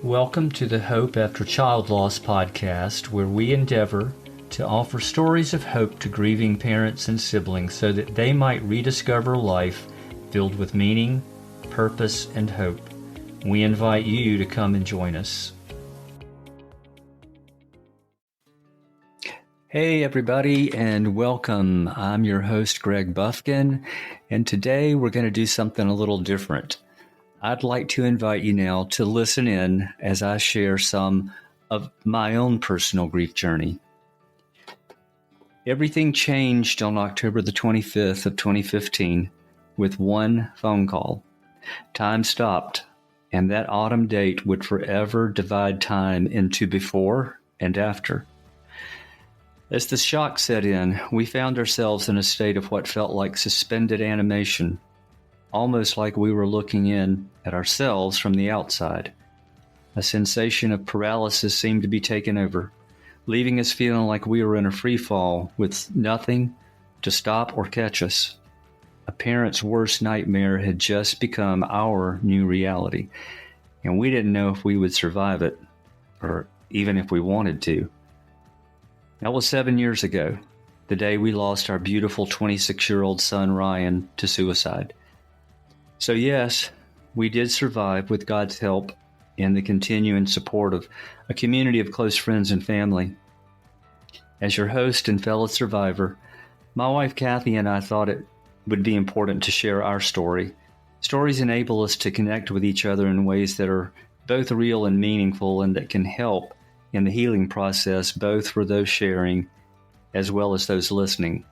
Welcome to the Hope After Child Loss podcast, where we endeavor to offer stories of hope to grieving parents and siblings so that they might rediscover life filled with meaning, purpose, and hope. We invite you to come and join us. Hey everybody, and welcome. I'm your host, Greg Buffkin, and today we're going to do something a little different. I'd like to invite you now to listen in as I share some of my own personal grief journey. Everything changed on October the 25th of 2015 with one phone call. Time stopped, and that autumn date would forever divide time into before and after. As the shock set in, we found ourselves in a state of what felt like suspended animation, almost like we were looking in at ourselves from the outside. A sensation of paralysis seemed to be taking over, leaving us feeling like we were in a free fall with nothing to stop or catch us. A parent's worst nightmare had just become our new reality, and we didn't know if we would survive it, or even if we wanted to. That was 7 years ago, the day we lost our beautiful 26-year-old son Ryan to suicide. So yes, we did survive with God's help and the continuing support of a community of close friends and family. As your host and fellow survivor, my wife Cathy and I thought it would be important to share our story. Stories enable us to connect with each other in ways that are both real and meaningful, and that can help in the healing process, both for those sharing as well as those listening.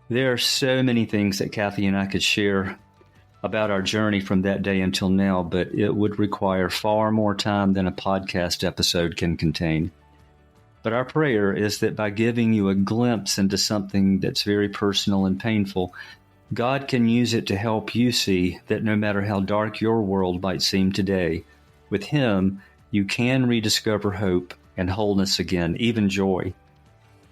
There are so many things that Cathy and I could share about our journey from that day until now, but it would require far more time than a podcast episode can contain. But our prayer is that by giving you a glimpse into something that's very personal and painful, God can use it to help you see that no matter how dark your world might seem today, with Him, you can rediscover hope and wholeness again, even joy.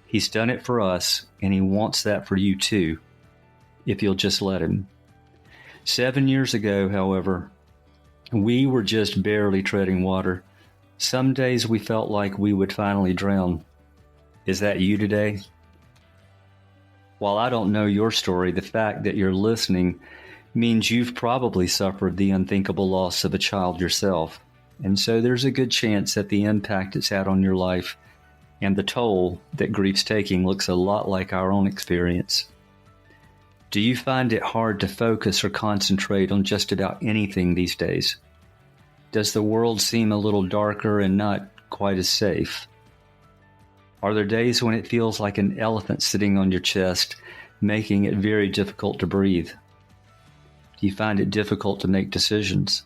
He's done it for us, and He wants that for you too, if you'll just let Him. 7 years ago, however, we were just barely treading water. Some days we felt like we would finally drown. Is that you today? While I don't know your story, the fact that you're listening means you've probably suffered the unthinkable loss of a child yourself. And so there's a good chance that the impact it's had on your life and the toll that grief's taking looks a lot like our own experience. Do you find it hard to focus or concentrate on just about anything these days? Does the world seem a little darker and not quite as safe? Are there days when it feels like an elephant sitting on your chest, making it very difficult to breathe? Do you find it difficult to make decisions?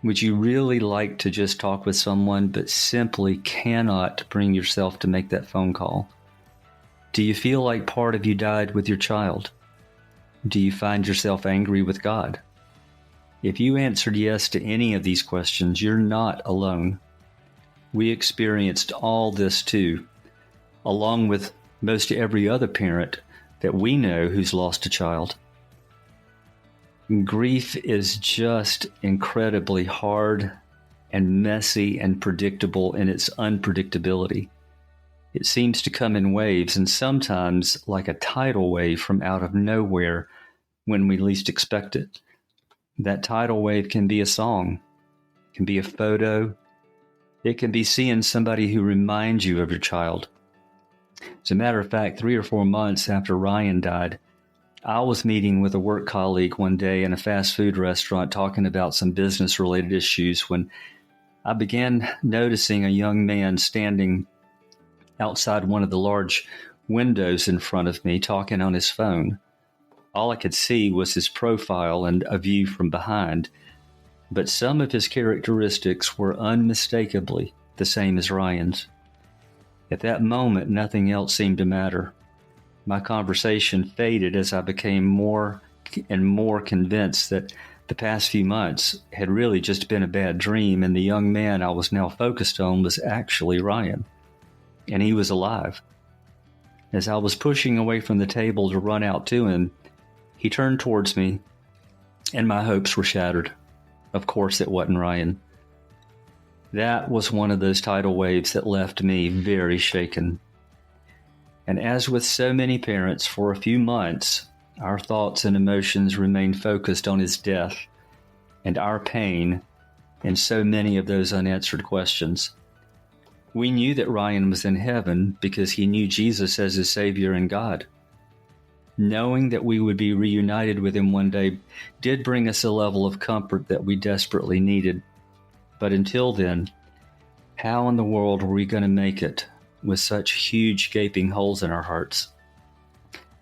Would you really like to just talk with someone but simply cannot bring yourself to make that phone call? Do you feel like part of you died with your child? Do you find yourself angry with God? If you answered yes to any of these questions, you're not alone. We experienced all this too, along with most every other parent that we know who's lost a child. Grief is just incredibly hard and messy and predictable in its unpredictability. It seems to come in waves, and sometimes like a tidal wave from out of nowhere when we least expect it. That tidal wave can be a song, it can be a photo, it can be seeing somebody who reminds you of your child. As a matter of fact, 3 or 4 months after Ryan died, I was meeting with a work colleague one day in a fast food restaurant talking about some business-related issues when I began noticing a young man standing outside one of the large windows in front of me talking on his phone. All I could see was his profile and a view from behind, but some of his characteristics were unmistakably the same as Ryan's. At that moment, nothing else seemed to matter. My conversation faded as I became more and more convinced that the past few months had really just been a bad dream, and the young man I was now focused on was actually Ryan. And he was alive. As I was pushing away from the table to run out to him, he turned towards me, and my hopes were shattered. Of course it wasn't Ryan. That was one of those tidal waves that left me very shaken. And as with so many parents, for a few months, our thoughts and emotions remained focused on his death and our pain and so many of those unanswered questions. We knew that Ryan was in heaven because he knew Jesus as his Savior and God. Knowing that we would be reunited with him one day did bring us a level of comfort that we desperately needed. But until then, how in the world were we going to make it with such huge gaping holes in our hearts?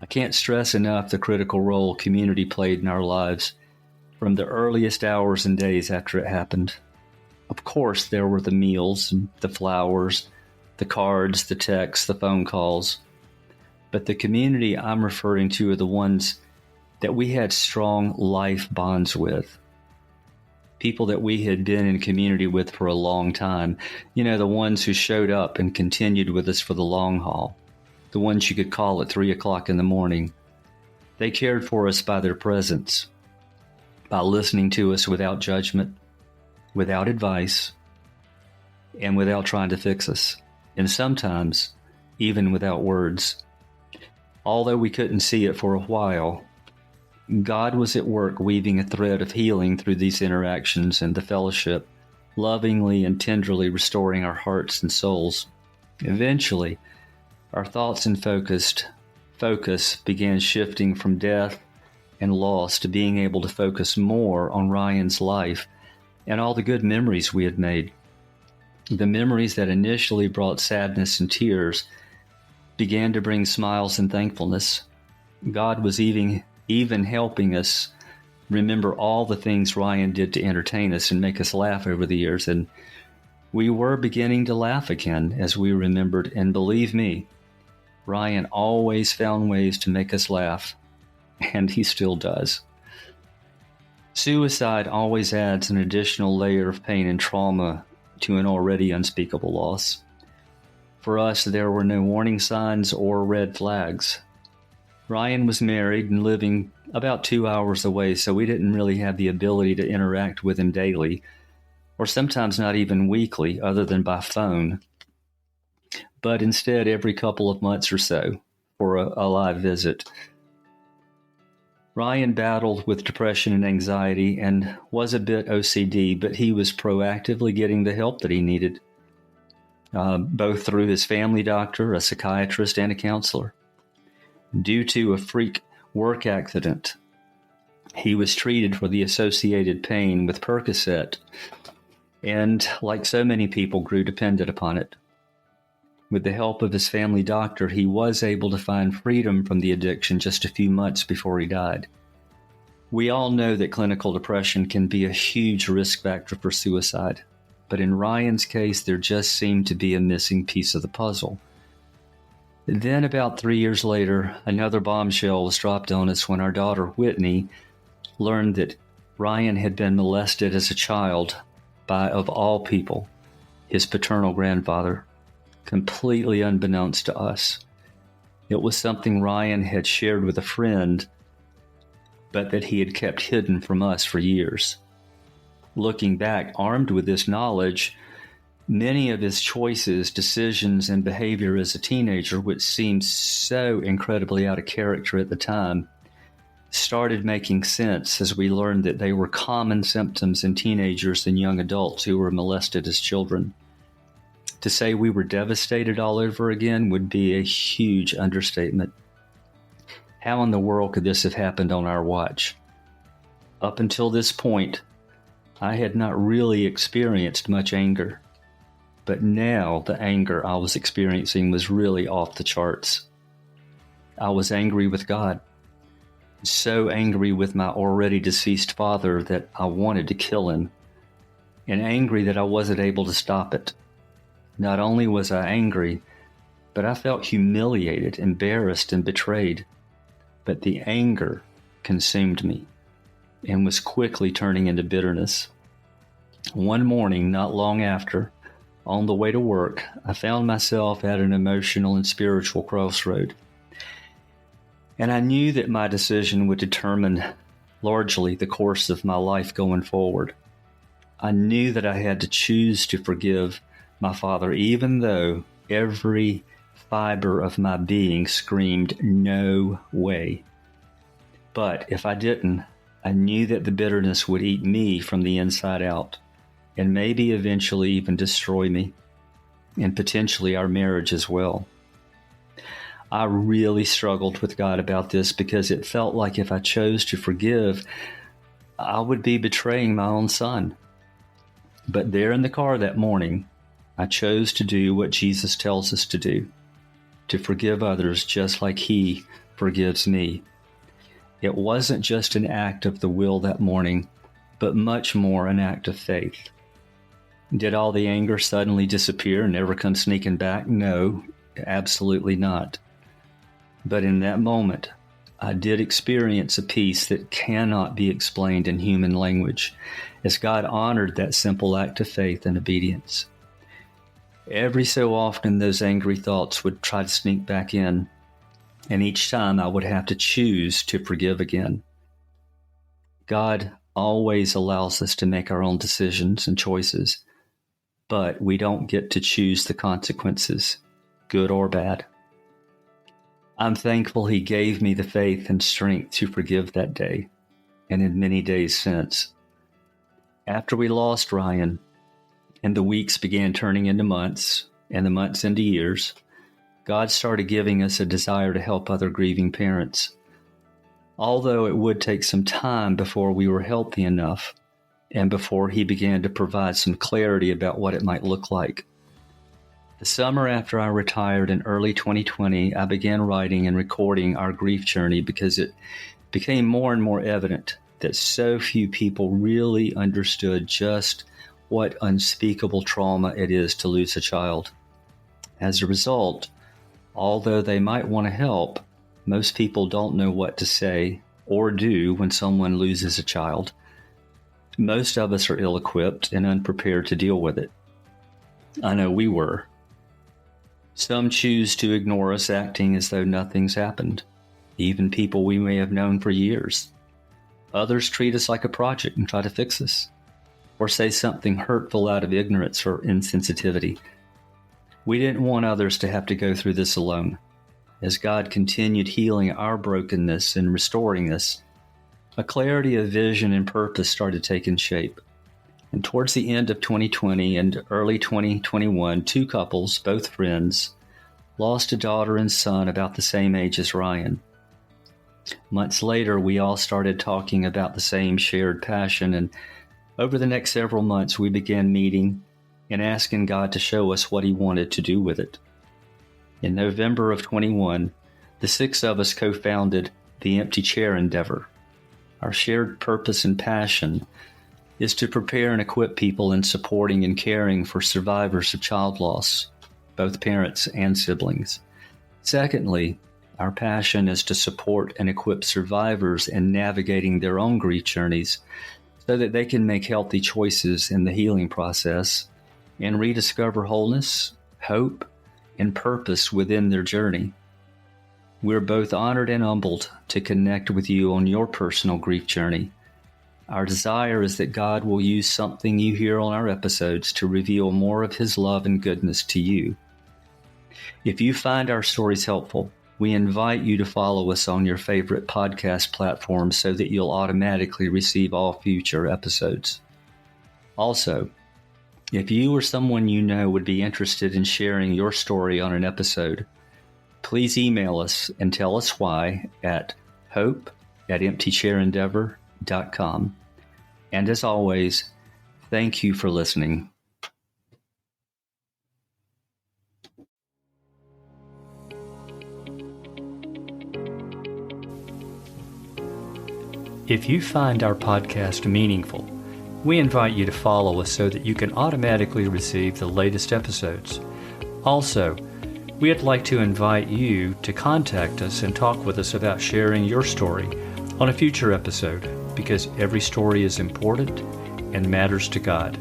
I can't stress enough the critical role community played in our lives from the earliest hours and days after it happened. Of course, there were the meals, the flowers, the cards, the texts, the phone calls. But the community I'm referring to are the ones that we had strong life bonds with. People that we had been in community with for a long time. You know, the ones who showed up and continued with us for the long haul. The ones you could call at 3 o'clock in the morning. They cared for us by their presence, by listening to us without judgment, without advice, and without trying to fix us. And sometimes, even without words. Although we couldn't see it for a while, God was at work weaving a thread of healing through these interactions and the fellowship, lovingly and tenderly restoring our hearts and souls. Eventually, our thoughts and focus began shifting from death and loss to being able to focus more on Ryan's life and all the good memories we had made. The memories that initially brought sadness and tears began to bring smiles and thankfulness. God was even helping us remember all the things Ryan did to entertain us and make us laugh over the years. And we were beginning to laugh again as we remembered. And believe me, Ryan always found ways to make us laugh, and he still does. Suicide always adds an additional layer of pain and trauma to an already unspeakable loss. For us, there were no warning signs or red flags. Ryan was married and living about 2 hours away, so we didn't really have the ability to interact with him daily, or sometimes not even weekly, other than by phone. But instead, every couple of months or so, for a live visit. Ryan battled with depression and anxiety and was a bit OCD, but he was proactively getting the help that he needed, both through his family doctor, a psychiatrist, and a counselor. Due to a freak work accident, he was treated for the associated pain with Percocet, and like so many people, grew dependent upon it. With the help of his family doctor, he was able to find freedom from the addiction just a few months before he died. We all know that clinical depression can be a huge risk factor for suicide, but in Ryan's case, there just seemed to be a missing piece of the puzzle. Then about 3 years later, another bombshell was dropped on us when our daughter, Whitney, learned that Ryan had been molested as a child by, of all people, his paternal grandfather, completely unbeknownst to us. It was something Ryan had shared with a friend, but that he had kept hidden from us for years. Looking back, armed with this knowledge, many of his choices, decisions, and behavior as a teenager, which seemed so incredibly out of character at the time, started making sense as we learned that they were common symptoms in teenagers and young adults who were molested as children. To say we were devastated all over again would be a huge understatement. How in the world could this have happened on our watch? Up until this point, I had not really experienced much anger. But now the anger I was experiencing was really off the charts. I was angry with God. So angry with my already deceased father that I wanted to kill him. And angry that I wasn't able to stop it. Not only was I angry, but I felt humiliated, embarrassed, and betrayed. But the anger consumed me and was quickly turning into bitterness. One morning, not long after, on the way to work, I found myself at an emotional and spiritual crossroad. And I knew that my decision would determine largely the course of my life going forward. I knew that I had to choose to forgive my father, even though every fiber of my being screamed, no way. But if I didn't, I knew that the bitterness would eat me from the inside out, and maybe eventually even destroy me, and potentially our marriage as well. I really struggled with God about this because it felt like if I chose to forgive, I would be betraying my own son. But there in the car that morning, I chose to do what Jesus tells us to do, to forgive others just like He forgives me. It wasn't just an act of the will that morning, but much more an act of faith. Did all the anger suddenly disappear and never come sneaking back? No, absolutely not. But in that moment, I did experience a peace that cannot be explained in human language, as God honored that simple act of faith and obedience. Every so often, those angry thoughts would try to sneak back in, and each time I would have to choose to forgive again. God always allows us to make our own decisions and choices, but we don't get to choose the consequences, good or bad. I'm thankful He gave me the faith and strength to forgive that day, and in many days since. After we lost Ryan, and the weeks began turning into months, and the months into years, God started giving us a desire to help other grieving parents. Although it would take some time before we were healthy enough, and before He began to provide some clarity about what it might look like. The summer after I retired in early 2020, I began writing and recording our grief journey because it became more and more evident that so few people really understood just what unspeakable trauma it is to lose a child. As a result, although they might want to help, most people don't know what to say or do when someone loses a child. Most of us are ill-equipped and unprepared to deal with it. I know we were. Some choose to ignore us, acting as though nothing's happened, even people we may have known for years. Others treat us like a project and try to fix us, or say something hurtful out of ignorance or insensitivity. We didn't want others to have to go through this alone. As God continued healing our brokenness and restoring us, a clarity of vision and purpose started taking shape. And towards the end of 2020 and early 2021, two couples, both friends, lost a daughter and son about the same age as Ryan. Months later, we all started talking about the same shared passion, and over the next several months, we began meeting and asking God to show us what He wanted to do with it. In November of 21, the six of us co-founded the Empty Chair Endeavor. Our shared purpose and passion is to prepare and equip people in supporting and caring for survivors of child loss, both parents and siblings. Secondly, our passion is to support and equip survivors in navigating their own grief journeys so that they can make healthy choices in the healing process and rediscover wholeness, hope, and purpose within their journey. We're both honored and humbled to connect with you on your personal grief journey. Our desire is that God will use something you hear on our episodes to reveal more of His love and goodness to you. If you find our stories helpful, we invite you to follow us on your favorite podcast platforms so that you'll automatically receive all future episodes. Also, if you or someone you know would be interested in sharing your story on an episode, please email us and tell us why at hope@emptychairendeavor.com. And as always, thank you for listening. If you find our podcast meaningful, we invite you to follow us so that you can automatically receive the latest episodes. Also, we'd like to invite you to contact us and talk with us about sharing your story on a future episode, because every story is important and matters to God.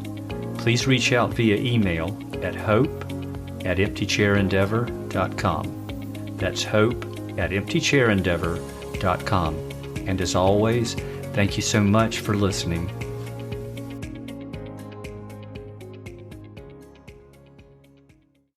Please reach out via email at hope@emptychairendeavor.com. That's hope@emptychairendeavor.com. And as always, thank you so much for listening.